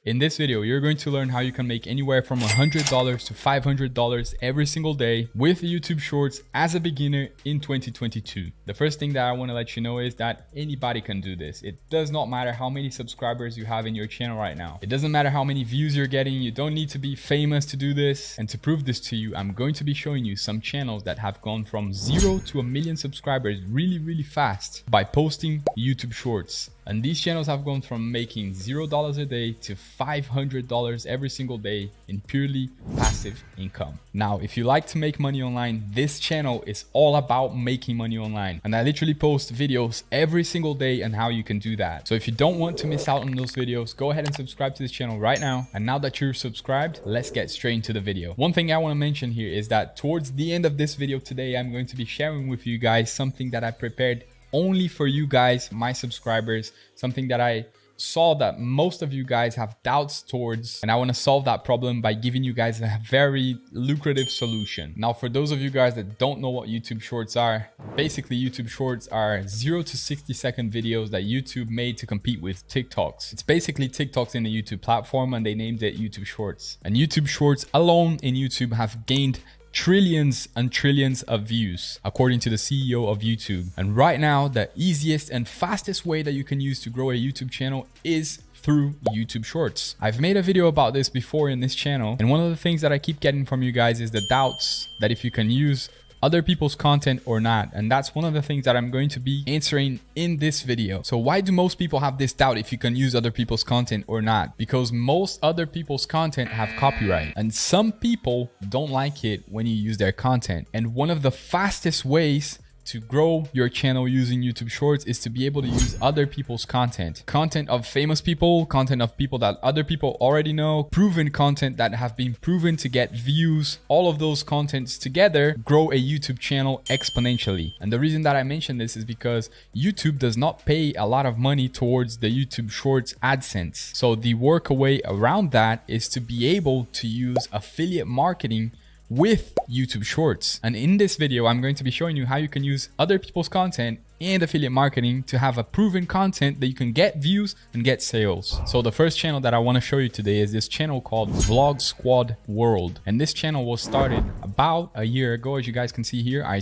In this video, you're going to learn how you can make anywhere from $100 to $500 every single day with YouTube Shorts as a beginner in 2022. The first thing that I want to let you know is that anybody can do this. It does not matter how many subscribers you have in your channel right now. It doesn't matter how many views you're getting. You don't need to be famous to do this. And to prove this to you, I'm going to be showing you some channels that have gone from 0 to 1 million subscribers really fast by posting YouTube Shorts. And these channels have gone from making $0 a day to $500 every single day in purely passive income. Now, if you like to make money online, this channel is all about making money online. And I literally post videos every single day on how you can do that. So if you don't want to miss out on those videos, go ahead and subscribe to this channel right now. And now that you're subscribed, let's get straight into the video. One thing I want to mention here is that towards the end of this video today, I'm going to be sharing with you guys something that I prepared only for you guys, my subscribers, something that I saw that most of you guys have doubts towards, and I want to solve that problem by giving you guys a very lucrative solution. Now, for those of you guys that don't know what YouTube Shorts are, basically YouTube Shorts are 0 to 60-second videos that YouTube made to compete with TikToks. It's basically TikToks in the YouTube platform, and they named it YouTube Shorts. And YouTube Shorts alone in YouTube have gained trillions and trillions of views, according to the CEO of YouTube. And right now, the easiest and fastest way that you can use to grow a YouTube channel is through YouTube Shorts. I've made a video about this before in this channel, and one of the things that I keep getting from you guys is the doubts that if you can use other people's content or not. And that's one of the things that I'm going to be answering in this video. So why do most people have this doubt if you can use other people's content or not? Because most other people's content have copyright, and some people don't like it when you use their content. And one of the fastest ways to grow your channel using YouTube Shorts is to be able to use other people's content of famous people, content of people that other people already know, proven content that have been proven to get views. All of those contents together grow a YouTube channel exponentially. And the reason that I mention this is because YouTube does not pay a lot of money towards the YouTube Shorts AdSense. So the workaway around that is to be able to use affiliate marketing with YouTube Shorts. And in this video, I'm going to be showing you how you can use other people's content and affiliate marketing to have a proven content that you can get views and get sales. So the first channel that I want to show you today is this channel called Vlog Squad World. And this channel was started about a year ago. As you guys can see here, I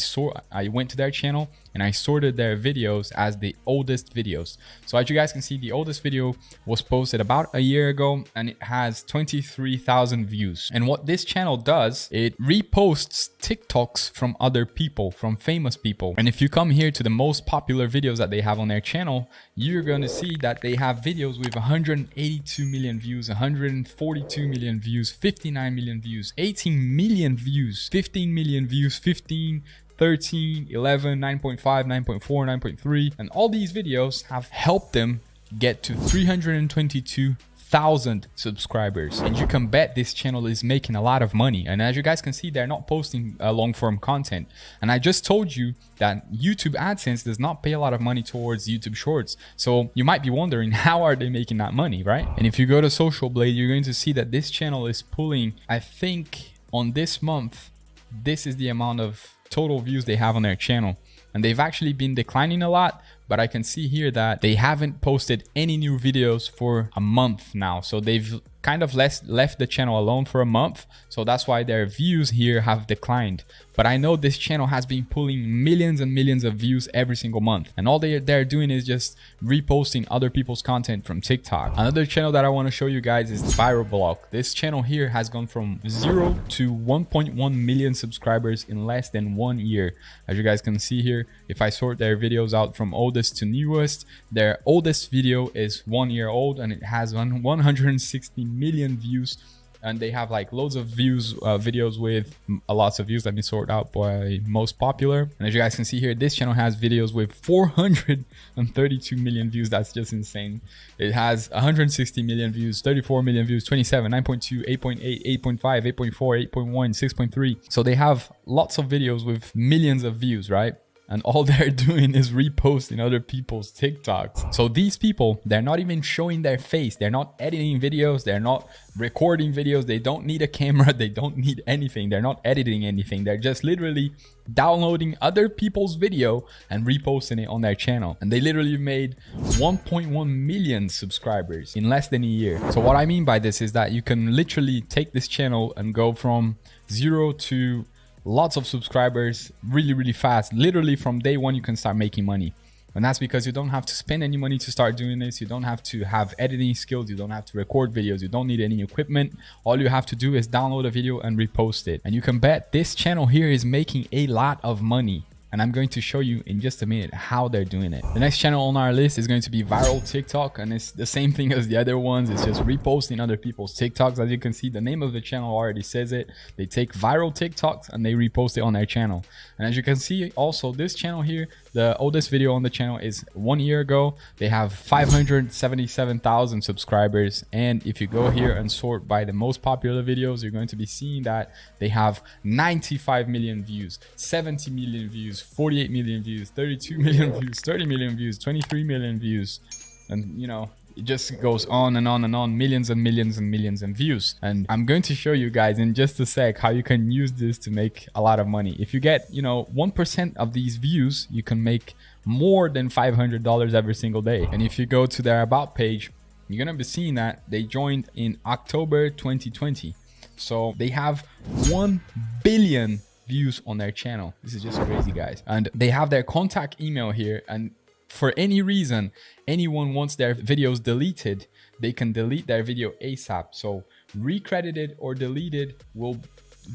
went to their channel and I sorted their videos as the oldest videos. So as you guys can see, the oldest video was posted about a year ago and it has 23,000 views. And what this channel does, it reposts TikToks from other people, from famous people. And if you come here to the most popular videos that they have on their channel, you're going to see that they have videos with 182 million views, 142 million views, 59 million views, 18 million views, 15 million views, 15, 13, 11, 9.5, 9.4, 9.3. And all these videos have helped them get to 322,000 subscribers. And you can bet this channel is making a lot of money. And as you guys can see, they're not posting long form content. And I just told you that YouTube AdSense does not pay a lot of money towards YouTube Shorts. So you might be wondering, how are they making that money, right? And if you go to Social Blade, you're going to see that this channel is pulling, I think on this month, this is the amount of total views they have on their channel. And they've actually been declining a lot, but I can see here that they haven't posted any new videos for a month now. So they've kind of left the channel alone for a month. So that's why their views here have declined. But I know this channel has been pulling millions and millions of views every single month. And all they're doing is just reposting other people's content from TikTok. Another channel that I want to show you guys is Viral Block. This channel here has gone from 0 to 1.1 million subscribers in less than 1 year. As you guys can see here, if I sort their videos out from oldest to newest, their oldest video is 1 year old and it has 160 million views. And they have like loads of views, videos with lots of views. Let me sort out by most popular. And as you guys can see here, this channel has videos with 432 million views. That's just insane. It has 160 million views, 34 million views, 27, 9.2, 8.8, 8.5, 8.4, 8.1, 6.3. So they have lots of videos with millions of views, right? and all they're doing is reposting other people's TikToks. So these people, they're not even showing their face. They're not editing videos. They're not recording videos. They don't need a camera. They don't need anything. They're not editing anything. They're just literally downloading other people's video and reposting it on their channel. And they literally made 1.1 million subscribers in less than a year. So what I mean by this is that you can literally take this channel and go from 0 to lots of subscribers really fast. Literally from day one you can start making money, and that's because you don't have to spend any money to start doing this. You don't have to have editing skills. You don't have to record videos. You don't need any equipment. All you have to do is download a video and repost it, and you can bet this channel here is making a lot of money. And I'm going to show you in just a minute how they're doing it. The next channel on our list is going to be Viral TikTok, and it's the same thing as the other ones. It's just reposting other people's TikToks. As you can see, the name of the channel already says it. They take viral TikToks and they repost it on their channel. And as you can see, also this channel here, the oldest video on the channel is 1 year ago. They have 577,000 subscribers. And if you go here and sort by the most popular videos, you're going to be seeing that they have 95 million views, 70 million views, 48 million views, 32 million views, 30 million views, 23 million views. And you know, it just goes on and on and on, millions and millions and millions of views. And I'm going to show you guys in just a sec how you can use this to make a lot of money. If you get, you know, 1% of these views, you can make more than $500 every single day. And if you go to their about page, you're gonna be seeing that they joined in October 2020. So they have 1 billion views on their channel. This is just crazy, guys. And they have their contact email here, and for any reason anyone wants their videos deleted, they can delete their video ASAP. So recredited or deleted will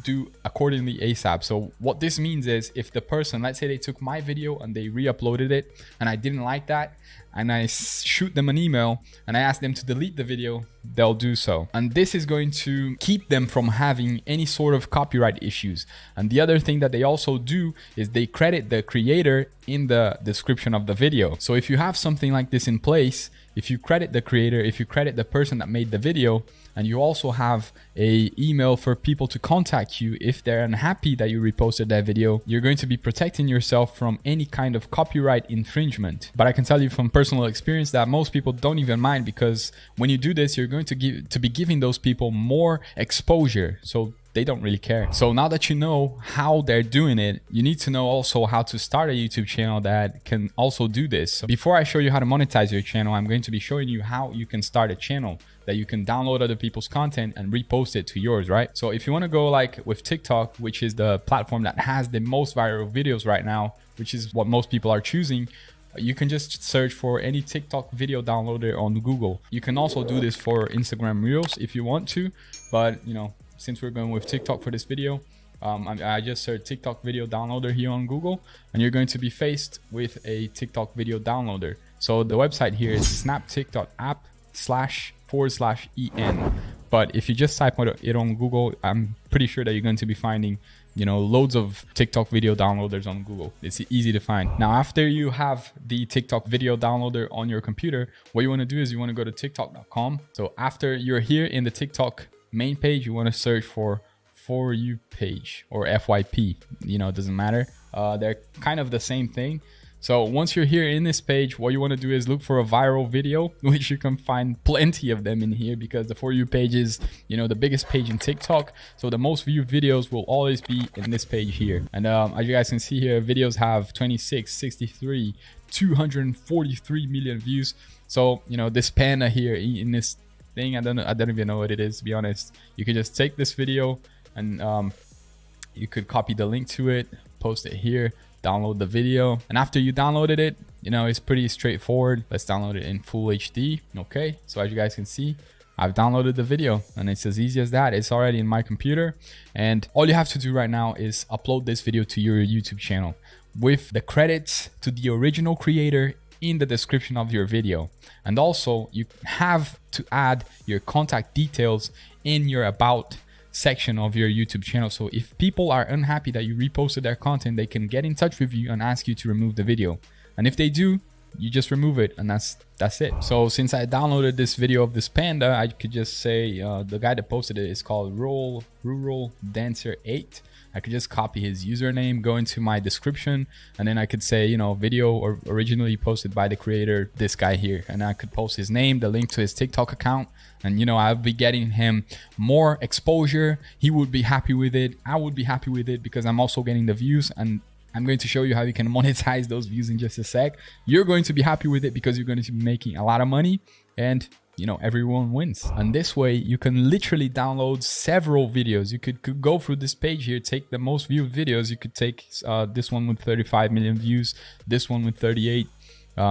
do accordingly ASAP. So what this means is, if the person, let's say they took my video and they re-uploaded it and I didn't like that, and I shoot them an email and I ask them to delete the video, they'll do so. And this is going to keep them from having any sort of copyright issues. And the other thing that they also do is they credit the creator in the description of the video. So if you have something like this in place, if you credit the creator, if you credit the person that made the video, and you also have a email for people to contact you if they're unhappy that you reposted that video, you're going to be protecting yourself from any kind of copyright infringement. But I can tell you from personal experience that most people don't even mind, because when you do this, you're going to be giving those people more exposure. So they don't really care. So now that you know how they're doing it, you need to know also how to start a YouTube channel that can also do this. So before I show you how to monetize your channel, I'm going to be showing you how you can start a channel that you can download other people's content and repost it to yours, right? So if you want to go like with TikTok, which is the platform that has the most viral videos right now, which is what most people are choosing, you can just search for any TikTok video downloader on Google. You can also do this for Instagram Reels if you want to, but you know, since we're going with TikTok for this video, I just searched TikTok video downloader here on Google, and you're going to be faced with a TikTok video downloader. So the website here is snaptik.app//en. But if you just type it on Google, I'm pretty sure that you're going to be finding, you know, loads of TikTok video downloaders on Google. It's easy to find. Now, after you have the TikTok video downloader on your computer, what you want to do is you want to go to tiktok.com. So after you're here in the TikTok main page, you want to search for you page or FYP, you know, it doesn't matter. They're kind of the same thing. So once you're here in this page, what you want to do is look for a viral video, which you can find plenty of them in here, because the For You page is, you know, the biggest page in TikTok. So the most viewed videos will always be in this page here. And as you guys can see here, videos have 26, 63, 243 million views. So, you know, this panda here in this thing, I don't even know what it is, to be honest. You could just take this video and you could copy the link to it, post it here, download the video, and after you downloaded it, you know, it's pretty straightforward. Let's download it in full HD. Okay, so as you guys can see, I've downloaded the video, and it's as easy as that. It's already in my computer, and all you have to do right now is upload this video to your YouTube channel with the credits to the original creator in the description of your video. And also you have to add your contact details in your about section of your YouTube channel. So if people are unhappy that you reposted their content, they can get in touch with you and ask you to remove the video. And if they do, you just remove it, and that's it. So since I downloaded this video of this panda, I could just say the guy that posted it is called Rural Dancer 8. I could just copy his username, go into my description, and then I could say, you know, video or originally posted by the creator, this guy here. And I could post his name, the link to his TikTok account. And, you know, I'll be getting him more exposure. He would be happy with it. I would be happy with it because I'm also getting the views, and I'm going to show you how you can monetize those views in just a sec. You're going to be happy with it because you're going to be making a lot of money, and you know, everyone wins. And this way you can literally download several videos. You could go through this page here, take the most viewed videos. You could take this one with 35 million views, this one with 38,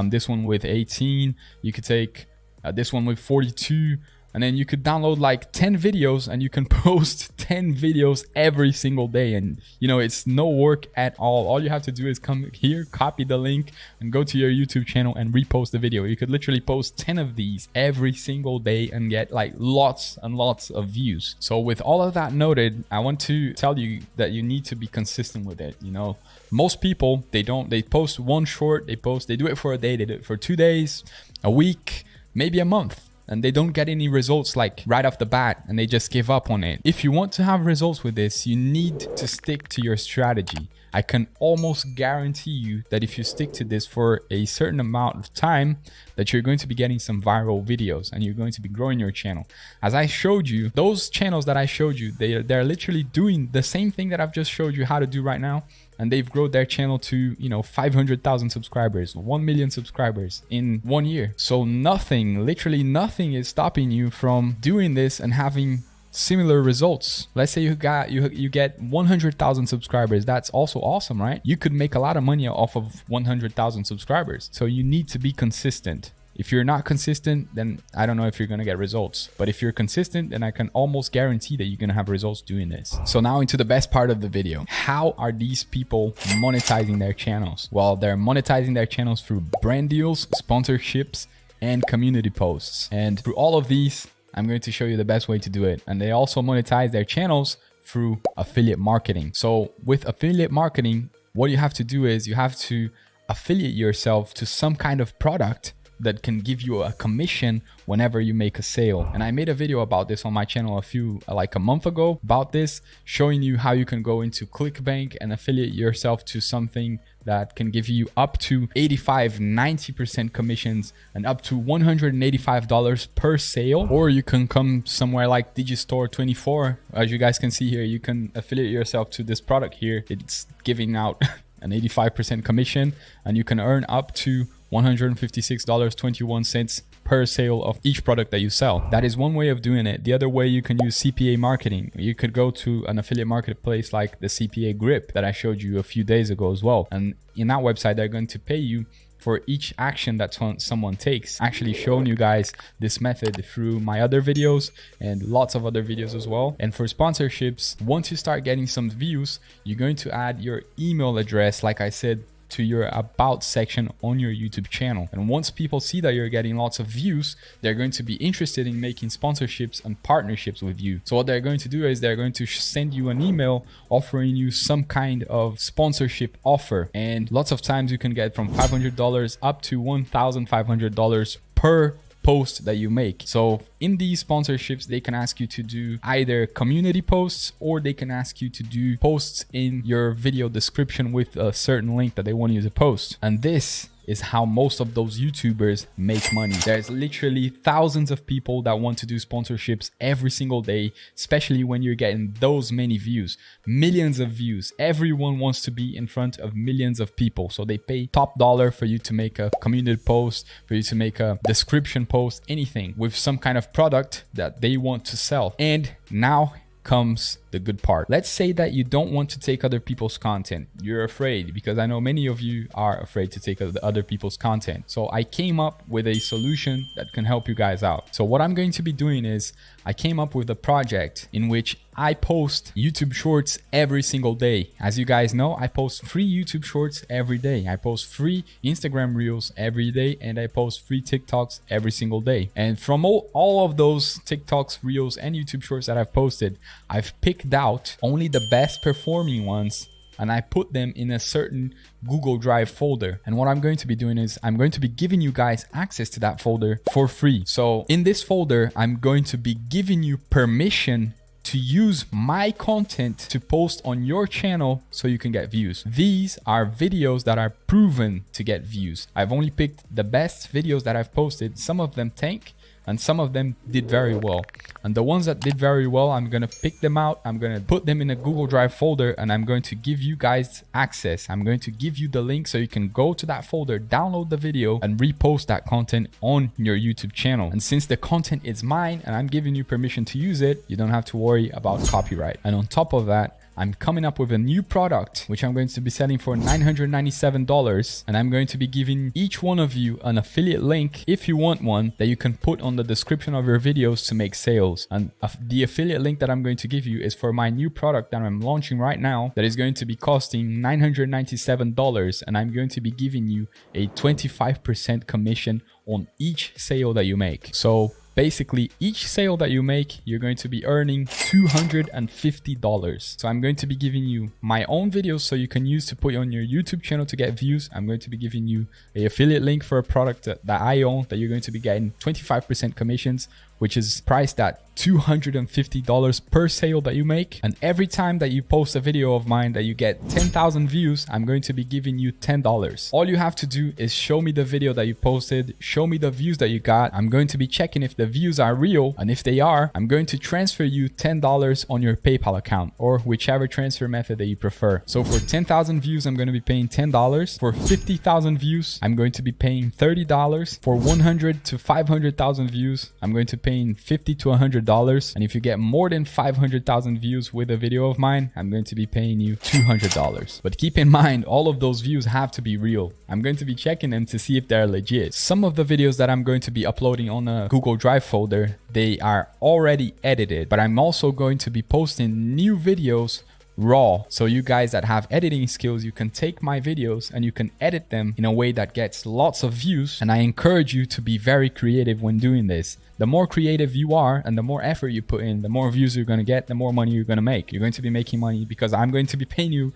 this one with 18. You could take this one with 42. And then you could download like 10 videos and you can post 10 videos every single day. And, you know, it's no work at all. All you have to do is come here, copy the link, and go to your YouTube channel and repost the video. You could literally post 10 of these every single day and get like lots and lots of views. So with all of that noted, I want to tell you that you need to be consistent with it. You know, most people, they post one short, they do it for a day, they do it for 2 days, a week, maybe a month, and they don't get any results like right off the bat, and they just give up on it. If you want to have results with this, you need to stick to your strategy. I can almost guarantee you that if you stick to this for a certain amount of time, that you're going to be getting some viral videos and you're going to be growing your channel. As I showed you, those channels that I showed you, they're literally doing the same thing that I've just showed you how to do right now. And they've grown their channel to, you know, 500,000 subscribers, 1 million subscribers in 1 year. So nothing, literally nothing is stopping you from doing this and having similar results. Let's say you get 100,000 subscribers. That's also awesome, right? You could make a lot of money off of 100,000 subscribers. So you need to be consistent. If you're not consistent, then I don't know if you're going to get results. But if you're consistent, then I can almost guarantee that you're going to have results doing this. So now into the best part of the video. How are these people monetizing their channels? Well, they're monetizing their channels through brand deals, sponsorships, and community posts. And through all of these, I'm going to show you the best way to do it. And they also monetize their channels through affiliate marketing. So with affiliate marketing, what you have to do is you have to affiliate yourself to some kind of product that can give you a commission whenever you make a sale. And I made a video about this on my channel like a month ago about this, showing you how you can go into ClickBank and affiliate yourself to something that can give you up to 85-90% commissions and up to $185 per sale. Or you can come somewhere like Digistore24. As you guys can see here, you can affiliate yourself to this product here. It's giving out an 85% commission, and you can earn up to $156.21 per sale of each product that you sell. That is one way of doing it. The other way, you can use CPA marketing. You could go to an affiliate marketplace like the CPA Grip that I showed you a few days ago as well. And in that website, they're going to pay you for each action that someone takes. Actually shown you guys this method through my other videos and lots of other videos as well. And for sponsorships, once you start getting some views, you're going to add your email address, like I said, to your about section on your YouTube channel. And once people see that you're getting lots of views, they're going to be interested in making sponsorships and partnerships with you. So what they're going to do is they're going to send you an email offering you some kind of sponsorship offer. And lots of times you can get from $500 up to $1,500 per post that you make. So in these sponsorships, they can ask you to do either community posts, or they can ask you to do posts in your video description with a certain link that they want you to post. And this is how most of those YouTubers make money. There's literally thousands of people that want to do sponsorships every single day, especially when you're getting those many views, millions of views. Everyone wants to be in front of millions of people. So they pay top dollar for you to make a community post, for you to make a description post, anything with some kind of product that they want to sell. And now comes the good part. Let's say that you don't want to take other people's content. You're afraid, because I know many of you are afraid to take other people's content. So I came up with a solution that can help you guys out. So what I'm going to be doing is I came up with a project in which I post YouTube shorts every single day. As you guys know, I post free YouTube shorts every day. I post free Instagram reels every day, and I post free TikToks every single day. And from all of those TikToks, reels, and YouTube shorts that I've posted, I've picked out only the best performing ones, and I put them in a certain Google Drive folder. And what I'm going to be doing is I'm going to be giving you guys access to that folder for free. So in this folder, I'm going to be giving you permission to use my content to post on your channel so you can get views. These are videos that are proven to get views. I've only picked the best videos that I've posted. Some of them tank and some of them did very well. And the ones that did very well, I'm going to pick them out. I'm going to put them in a Google Drive folder and I'm going to give you guys access. I'm going to give you the link so you can go to that folder, download the video and repost that content on your YouTube channel. And since the content is mine and I'm giving you permission to use it, you don't have to worry about copyright. And on top of that, I'm coming up with a new product, which I'm going to be selling for $997. And I'm going to be giving each one of you an affiliate link, if you want one, that you can put on the description of your videos to make sales. And the affiliate link that I'm going to give you is for my new product that I'm launching right now that is going to be costing $997. And I'm going to be giving you a 25% commission on each sale that you make. So basically, each sale that you make, you're going to be earning $250. So I'm going to be giving you my own videos so you can use to put on your YouTube channel to get views. I'm going to be giving you an affiliate link for a product that I own that you're going to be getting 25% commissions, which is priced at $250 per sale that you make. And every time that you post a video of mine that you get 10,000 views, I'm going to be giving you $10. All you have to do is show me the video that you posted, show me the views that you got. I'm going to be checking if the views are real. And if they are, I'm going to transfer you $10 on your PayPal account or whichever transfer method that you prefer. So for 10,000 views, I'm going to be paying $10. For 50,000 views, I'm going to be paying $30. For 100 to 500,000 views, I'm going to pay $50 to $100. And if you get more than 500,000 views with a video of mine, I'm going to be paying you $200. But keep in mind, all of those views have to be real. I'm going to be checking them to see if they're legit. Some of the videos that I'm going to be uploading on a Google Drive folder, they are already edited, but I'm also going to be posting new videos raw. So you guys that have editing skills, you can take my videos and you can edit them in a way that gets lots of views. And I encourage you to be very creative when doing this. The more creative you are and the more effort you put in, the more views you're going to get, the more money you're going to make. You're going to be making money because I'm going to be paying you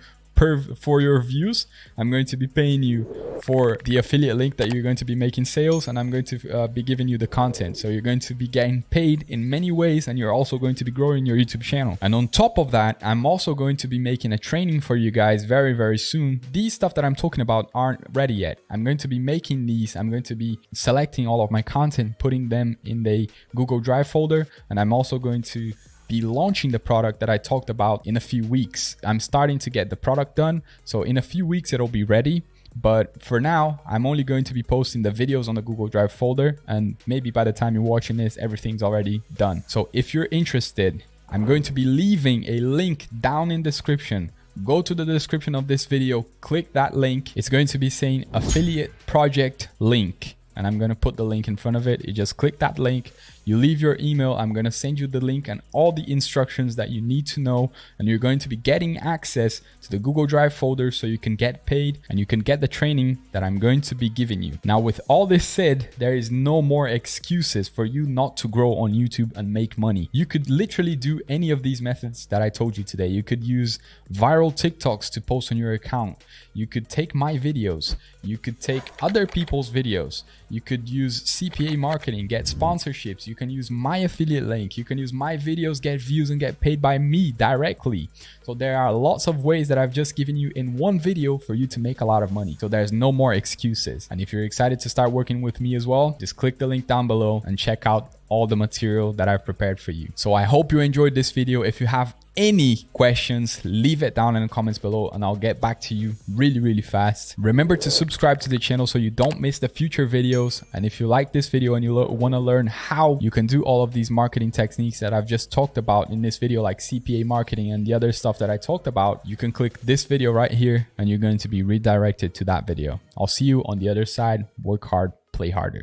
for your views. I'm going to be paying you for the affiliate link that you're going to be making sales, and I'm going to be giving you the content. So you're going to be getting paid in many ways, and you're also going to be growing your YouTube channel. And on top of that, I'm also going to be making a training for you guys very, very soon. These stuff that I'm talking about aren't ready yet. I'm going to be making these. I'm going to be selecting all of my content, putting them in the Google Drive folder, and I'm also going to be launching the product that I talked about in a few weeks. I'm starting to get the product done. So in a few weeks, it'll be ready. But for now, I'm only going to be posting the videos on the Google Drive folder. And maybe by the time you're watching this, everything's already done. So if you're interested, I'm going to be leaving a link down in the description. Go to the description of this video, click that link. It's going to be saying affiliate project link. And I'm going to put the link in front of it. You just click that link. You leave your email. I'm going to send you the link and all the instructions that you need to know. And you're going to be getting access to the Google Drive folder so you can get paid and you can get the training that I'm going to be giving you. Now, with all this said, there is no more excuses for you not to grow on YouTube and make money. You could literally do any of these methods that I told you today. You could use viral TikToks to post on your account. You could take my videos. You could take other people's videos. You could use CPA marketing, get sponsorships. You can use my affiliate link. You can use my videos, get views and get paid by me directly. So there are lots of ways that I've just given you in one video for you to make a lot of money. So there's no more excuses. And if you're excited to start working with me as well, just click the link down below and check out all the material that I've prepared for you. So I hope you enjoyed this video. If you have any questions, leave it down in the comments below and I'll get back to you really, really fast. Remember to subscribe to the channel so you don't miss the future videos. And if you like this video and you want to learn how you can do all of these marketing techniques that I've just talked about in this video, like CPA marketing and the other stuff that I talked about, you can click this video right here and you're going to be redirected to that video. I'll see you on the other side. Work hard, play harder.